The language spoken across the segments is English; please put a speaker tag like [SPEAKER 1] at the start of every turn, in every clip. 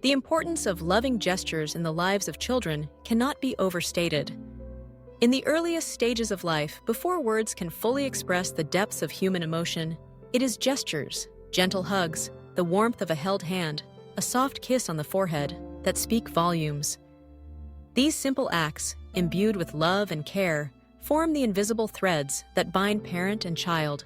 [SPEAKER 1] The importance of loving gestures in the lives of children cannot be overstated. In the earliest stages of life, before words can fully express the depths of human emotion, it is gestures, gentle hugs, the warmth of a held hand, a soft kiss on the forehead, that speak volumes. These simple acts, imbued with love and care, form the invisible threads that bind parent and child,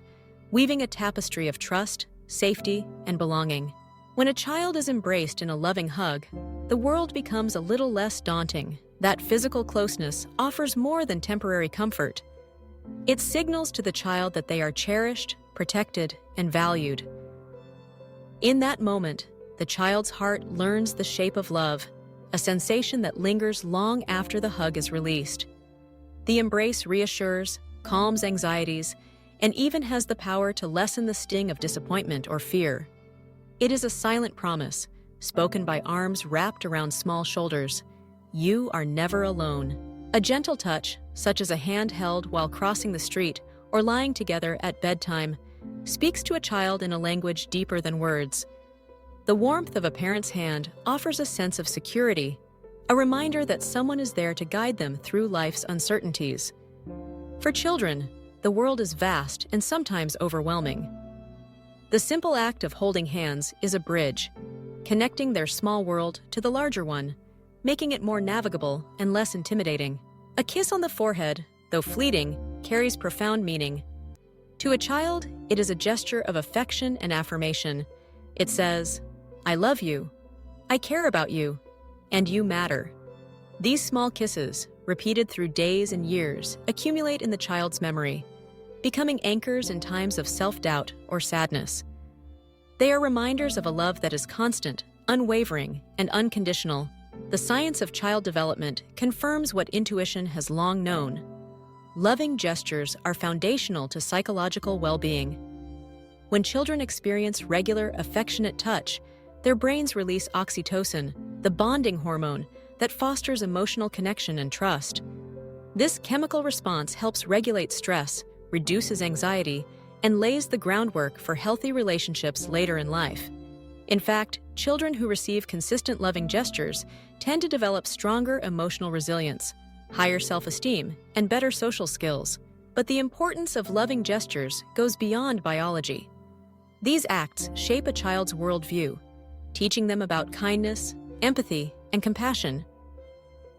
[SPEAKER 1] weaving a tapestry of trust, safety, and belonging. When a child is embraced in a loving hug, the world becomes a little less daunting. That physical closeness offers more than temporary comfort. It signals to the child that they are cherished, protected, and valued. In that moment, the child's heart learns the shape of love, a sensation that lingers long after the hug is released. The embrace reassures, calms anxieties, and even has the power to lessen the sting of disappointment or fear. It is a silent promise, spoken by arms wrapped around small shoulders. You are never alone. A gentle touch, such as a hand held while crossing the street or lying together at bedtime, speaks to a child in a language deeper than words. The warmth of a parent's hand offers a sense of security, a reminder that someone is there to guide them through life's uncertainties. For children, the world is vast and sometimes overwhelming. The simple act of holding hands is a bridge, connecting their small world to the larger one, making it more navigable and less intimidating. A kiss on the forehead, though fleeting, carries profound meaning. To a child, it is a gesture of affection and affirmation. It says, "I love you, I care about you, and you matter." These small kisses, repeated through days and years, accumulate in the child's memory, becoming anchors in times of self-doubt or sadness. They are reminders of a love that is constant, unwavering, and unconditional. The science of child development confirms what intuition has long known. Loving gestures are foundational to psychological well-being. When children experience regular, affectionate touch, their brains release oxytocin, the bonding hormone that fosters emotional connection and trust. This chemical response helps regulate stress, reduces anxiety, and lays the groundwork for healthy relationships later in life. In fact, children who receive consistent loving gestures tend to develop stronger emotional resilience, higher self-esteem, and better social skills. But the importance of loving gestures goes beyond biology. These acts shape a child's worldview, teaching them about kindness, empathy, and compassion.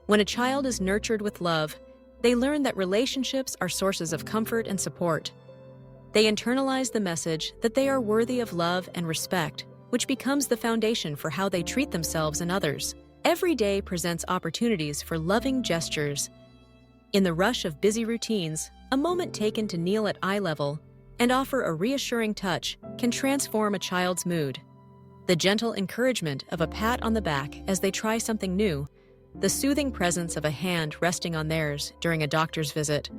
[SPEAKER 1] When a child is nurtured with love, they learn that relationships are sources of comfort and support. They internalize the message that they are worthy of love and respect, which becomes the foundation for how they treat themselves and others. Every day presents opportunities for loving gestures. In the rush of busy routines, a moment taken to kneel at eye level and offer a reassuring touch can transform a child's mood. The gentle encouragement of a pat on the back as they try something new, the soothing presence of a hand resting on theirs during a doctor's visit,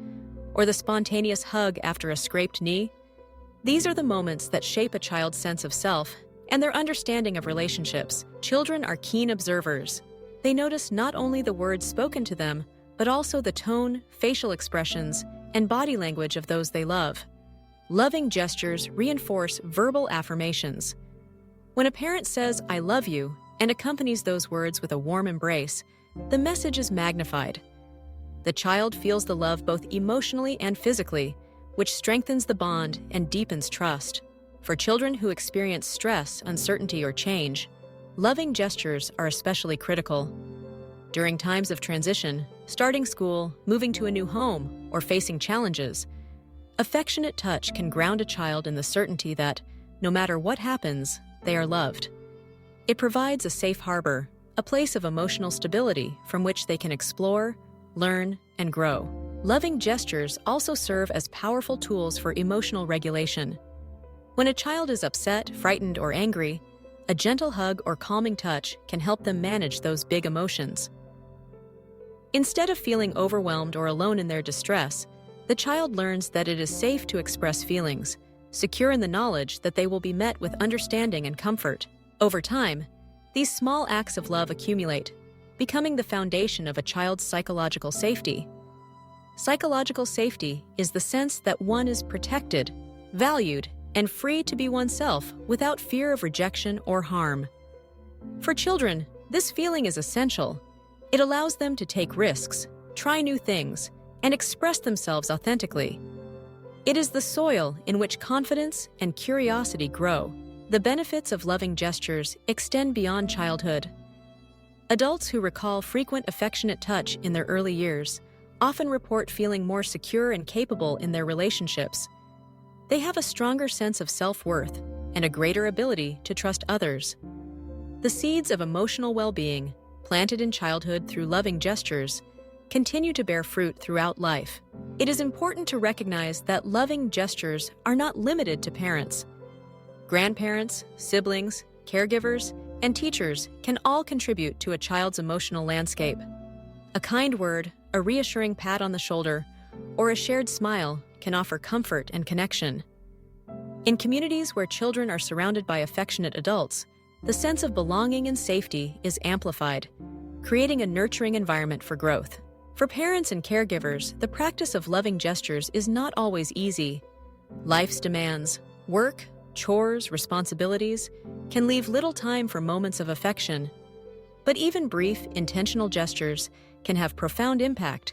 [SPEAKER 1] or the spontaneous hug after a scraped knee. These are the moments that shape a child's sense of self and their understanding of relationships. Children are keen observers. They notice not only the words spoken to them, but also the tone, facial expressions, and body language of those they love. Loving gestures reinforce verbal affirmations. When a parent says, "I love you," and accompanies those words with a warm embrace, the message is magnified. The child feels the love both emotionally and physically, which strengthens the bond and deepens trust. For children who experience stress, uncertainty, or change, loving gestures are especially critical. During times of transition, starting school, moving to a new home, or facing challenges, affectionate touch can ground a child in the certainty that, no matter what happens, they are loved. It provides a safe harbor, a place of emotional stability from which they can explore, learn, and grow. Loving gestures also serve as powerful tools for emotional regulation. When a child is upset, frightened, or angry, a gentle hug or calming touch can help them manage those big emotions. Instead of feeling overwhelmed or alone in their distress, the child learns that it is safe to express feelings, secure in the knowledge that they will be met with understanding and comfort. Over time, these small acts of love accumulate, becoming the foundation of a child's psychological safety. Psychological safety is the sense that one is protected, valued, and free to be oneself without fear of rejection or harm. For children, this feeling is essential. It allows them to take risks, try new things, and express themselves authentically. It is the soil in which confidence and curiosity grow. The benefits of loving gestures extend beyond childhood. Adults who recall frequent affectionate touch in their early years often report feeling more secure and capable in their relationships. They have a stronger sense of self-worth and a greater ability to trust others. The seeds of emotional well-being, planted in childhood through loving gestures, continue to bear fruit throughout life. It is important to recognize that loving gestures are not limited to parents. Grandparents, siblings, caregivers, and teachers can all contribute to a child's emotional landscape. A kind word, a reassuring pat on the shoulder, or a shared smile can offer comfort and connection. In communities where children are surrounded by affectionate adults, the sense of belonging and safety is amplified, creating a nurturing environment for growth. For parents and caregivers, the practice of loving gestures is not always easy. Life's demands, work, chores, responsibilities, can leave little time for moments of affection. But even brief, intentional gestures can have profound impact.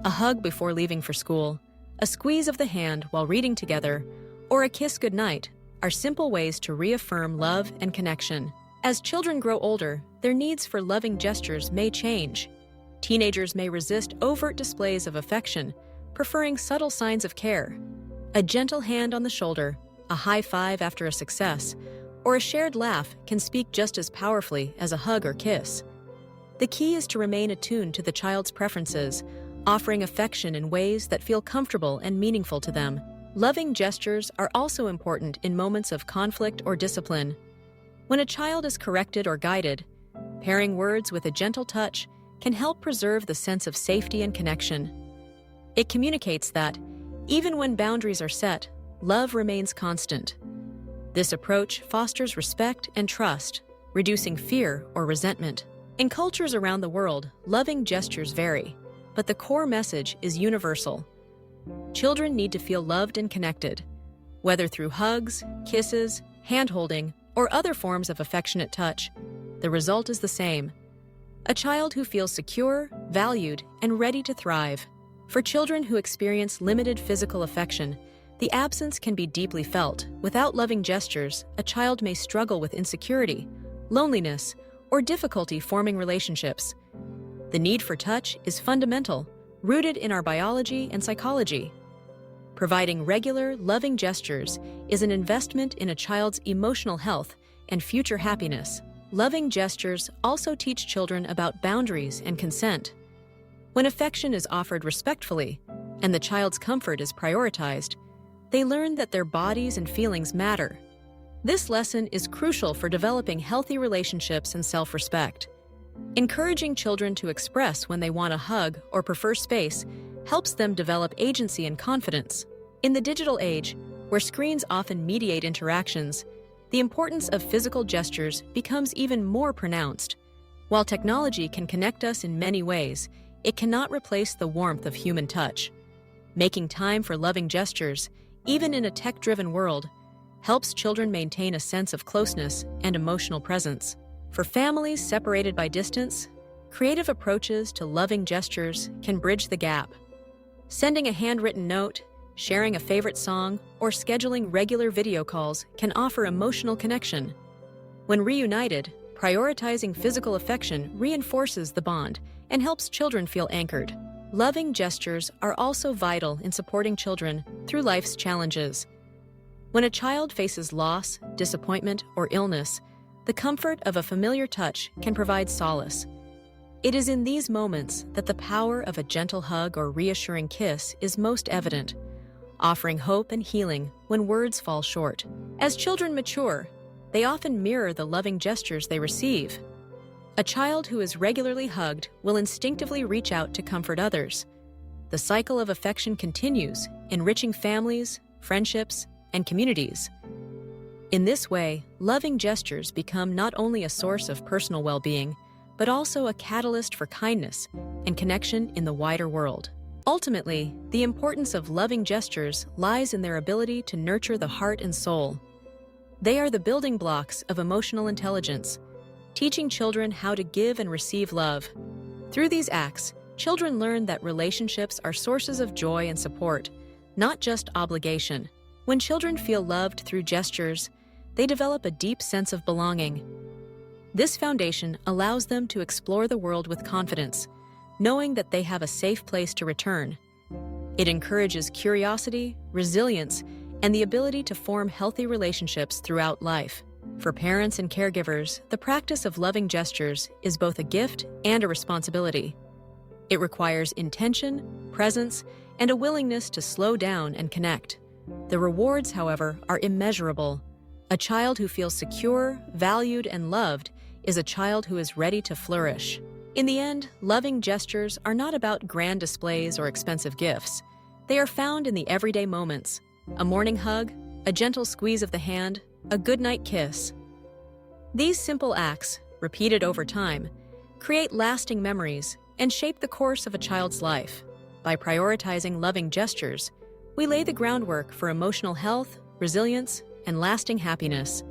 [SPEAKER 1] A hug before leaving for school, a squeeze of the hand while reading together, or a kiss goodnight are simple ways to reaffirm love and connection. As children grow older, their needs for loving gestures may change. Teenagers may resist overt displays of affection, preferring subtle signs of care. A gentle hand on the shoulder, a high five after a success, or a shared laugh can speak just as powerfully as a hug or kiss. The key is to remain attuned to the child's preferences, offering affection in ways that feel comfortable and meaningful to them. Loving gestures are also important in moments of conflict or discipline. When a child is corrected or guided, pairing words with a gentle touch can help preserve the sense of safety and connection. It communicates that, even when boundaries are set, love remains constant. This approach fosters respect and trust, reducing fear or resentment. In cultures around the world, loving gestures vary, but the core message is universal. Children need to feel loved and connected, whether through hugs, kisses, hand-holding, or other forms of affectionate touch. The result is the same: a child who feels secure, valued, and ready to thrive. For children who experience limited physical affection, the absence can be deeply felt. Without loving gestures, a child may struggle with insecurity, loneliness, or difficulty forming relationships. The need for touch is fundamental, rooted in our biology and psychology. Providing regular, loving gestures is an investment in a child's emotional health and future happiness. Loving gestures also teach children about boundaries and consent. When affection is offered respectfully and the child's comfort is prioritized, they learn that their bodies and feelings matter. This lesson is crucial for developing healthy relationships and self-respect. Encouraging children to express when they want a hug or prefer space helps them develop agency and confidence. In the digital age, where screens often mediate interactions, the importance of physical gestures becomes even more pronounced. While technology can connect us in many ways, it cannot replace the warmth of human touch. Making time for loving gestures, even in a tech-driven world, helps children maintain a sense of closeness and emotional presence. For families separated by distance, creative approaches to loving gestures can bridge the gap. Sending a handwritten note, sharing a favorite song, or scheduling regular video calls can offer emotional connection. When reunited, prioritizing physical affection reinforces the bond and helps children feel anchored. Loving gestures are also vital in supporting children through life's challenges. When a child faces loss, disappointment, or illness, the comfort of a familiar touch can provide solace. It is in these moments that the power of a gentle hug or reassuring kiss is most evident, offering hope and healing when words fall short. As children mature, they often mirror the loving gestures they receive. A child who is regularly hugged will instinctively reach out to comfort others. The cycle of affection continues, enriching families, friendships, and communities. In this way, loving gestures become not only a source of personal well-being, but also a catalyst for kindness and connection in the wider world. Ultimately, the importance of loving gestures lies in their ability to nurture the heart and soul. They are the building blocks of emotional intelligence, teaching children how to give and receive love. Through these acts, children learn that relationships are sources of joy and support, not just obligation. When children feel loved through gestures, they develop a deep sense of belonging. This foundation allows them to explore the world with confidence, knowing that they have a safe place to return. It encourages curiosity, resilience, and the ability to form healthy relationships throughout life. For parents and caregivers, the practice of loving gestures is both a gift and a responsibility. It requires intention, presence, and a willingness to slow down and connect. The rewards, however, are immeasurable. A child who feels secure, valued, and loved is a child who is ready to flourish. In the end, loving gestures are not about grand displays or expensive gifts. They are found in the everyday moments: a morning hug, a gentle squeeze of the hand, a goodnight kiss. These simple acts, repeated over time, create lasting memories and shape the course of a child's life. By prioritizing loving gestures, we lay the groundwork for emotional health, resilience, and lasting happiness.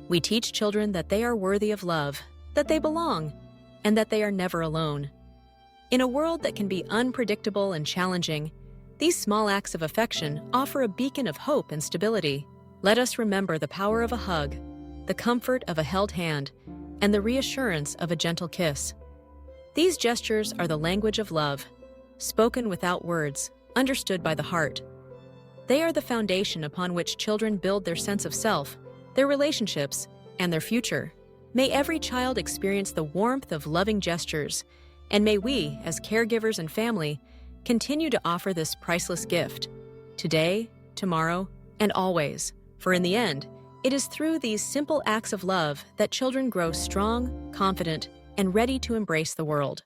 [SPEAKER 1] We teach children that they are worthy of love, that they belong, and that they are never alone. In a world that can be unpredictable and challenging, these small acts of affection offer a beacon of hope and stability. Let us remember the power of a hug, the comfort of a held hand, and the reassurance of a gentle kiss. These gestures are the language of love, spoken without words, understood by the heart. They are the foundation upon which children build their sense of self, their relationships, and their future. May every child experience the warmth of loving gestures, and may we, as caregivers and family, continue to offer this priceless gift, today, tomorrow, and always. For in the end, it is through these simple acts of love that children grow strong, confident, and ready to embrace the world.